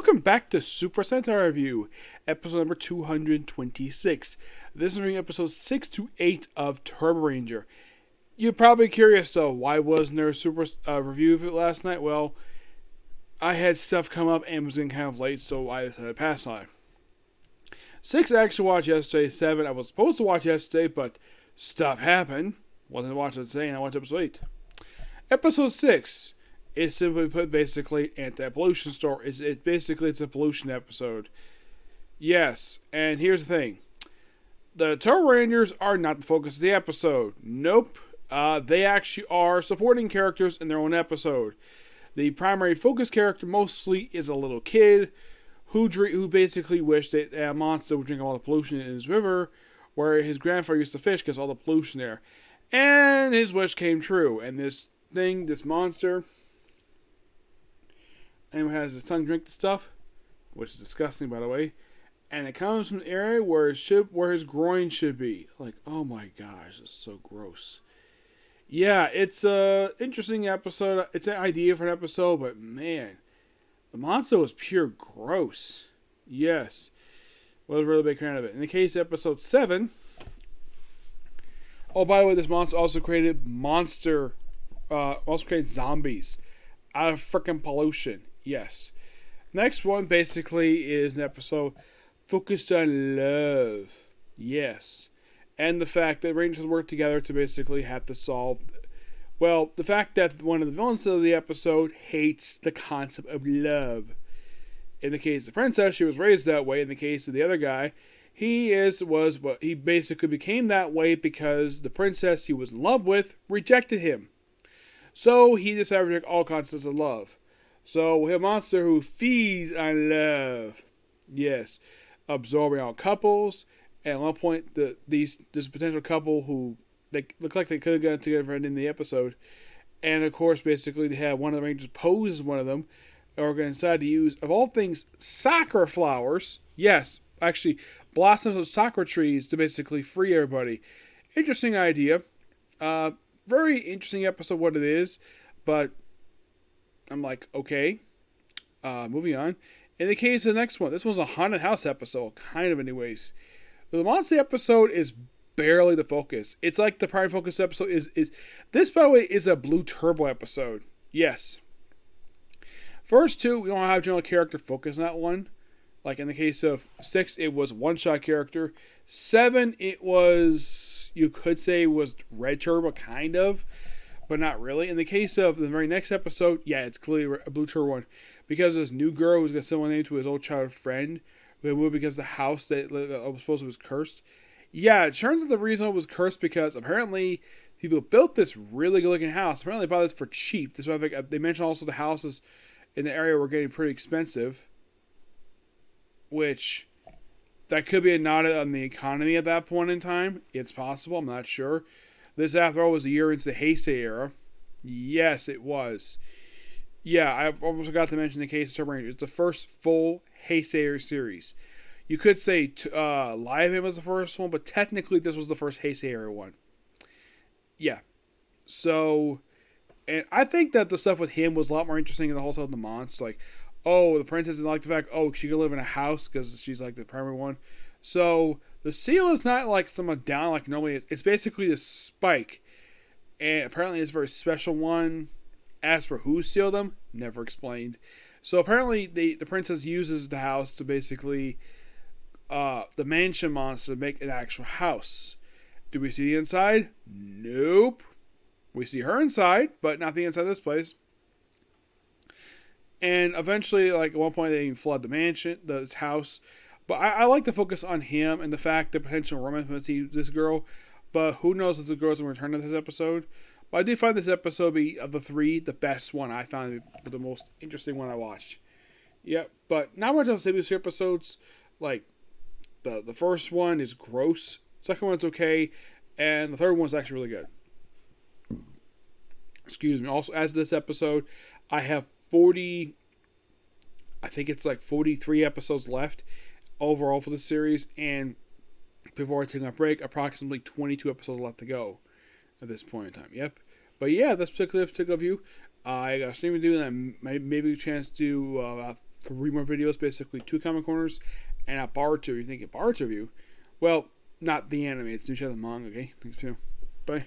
welcome back to Super Sentai Review, episode number 226. This is reviewing episodes 6 to 8 of Turboranger. You're probably curious though, why wasn't there a super review of it last night? Well, I had stuff come up and was getting kind of late, so I decided to pass on it. 6 I actually watched yesterday, 7 I was supposed to watch yesterday, but stuff happened. Wasn't watching it today, and I watched episode 8. Episode 6 is simply put basically anti-pollution story. It's a pollution episode. Yes, and here's the thing. The Turborangers are not the focus of the episode. Nope. They actually are supporting characters in their own episode. The primary focus character mostly is a little kid who basically wished that a monster would drink all the pollution in his river where his grandfather used to fish because all the pollution there. And his wish came true. And this monster, and has his tongue drink the stuff, which is disgusting, by the way. And it comes from an area where his groin should be. Like, oh my gosh, it's so gross. Yeah, it's a interesting episode. It's an idea for an episode, but man, the monster was pure gross. Yes, was a really big fan of it. In the case of episode 7. Oh, by the way, this monster also created zombies out of freaking pollution. Yes. Next one basically is an episode focused on love. Yes. And the fact that Rangers work together to basically have to solve... Well, the fact that one of the villains of the episode hates the concept of love. In the case of the princess, she was raised that way. In the case of the other guy, he basically became that way because the princess he was in love with rejected him. So he decided to reject all concepts of love. So we have a monster who feeds on love. Yes. Absorbing all couples. And at one point, this potential couple who they look like they could have gotten together in the episode. And of course, basically, they have one of the Rangers pose as one of them. Or going to decide to use, of all things, sakura flowers. Yes, actually, blossoms of sakura trees to basically free everybody. Interesting idea. Very interesting episode, what it is. But I'm like, okay. Moving on. In the case of the next one, this was a haunted house episode, kind of anyways. The monster episode is barely the focus. It's like the prime focus episode is this, by the way, is a Blue Turbo episode. Yes. First two, we don't have general character focus on that one. Like in the case of 6, it was one-shot character. 7, it was, you could say, was Red Turbo, kind of. But not really. In the case of the very next episode, yeah, it's clearly a Blue Turbo one. Because this new girl who's got someone named to his old childhood friend, who moved because the house that was supposed to was cursed. Yeah, it turns out the reason it was cursed because apparently people built this really good-looking house. Apparently they bought this for cheap. This is why they mentioned also the houses in the area were getting pretty expensive. Which, that could be a nod on the economy at that point in time. It's possible, I'm not sure. This, after all, was a year into the Heisei era. Yes, it was. Yeah, I almost forgot to mention the case of Turboranger. It's the first full Heisei series. You could say Live In was the first one, but technically this was the first Heisei era one. Yeah. So, and I think that the stuff with him was a lot more interesting than the whole stuff with the monster. Like, oh, the princess didn't like the fact, oh, she could live in a house because she's like the primary one. So, the seal is not like someone down like normally. It's basically this spike. And apparently it's a very special one. As for who sealed them, never explained. So apparently the princess uses the house to basically, the mansion monster to make an actual house. Do we see the inside? Nope. We see her inside, but not the inside of this place. And eventually, like at one point, they even flood the mansion, this house. But I like to focus on him and the fact that potential romance with this girl. But who knows if the girl's going to return to this episode. But I do find this episode be, of the 3, the best one. I found it the most interesting one I watched. Yep, but not much else to say these 3 episodes. Like, the first one is gross. Second one's okay. And the third one's actually really good. Excuse me. Also, as this episode, I have 40... I think it's like 43 episodes left overall for the series. And before I take my break, approximately 22 episodes left to go at this point in time. Yep. But yeah, this particular view, I got a stream to do, and I maybe a chance to do about 3 more videos, basically 2 comic corners and a Boruto. You think a Boruto review? Well, not the anime. It's new show the manga. Okay, thanks too. Bye.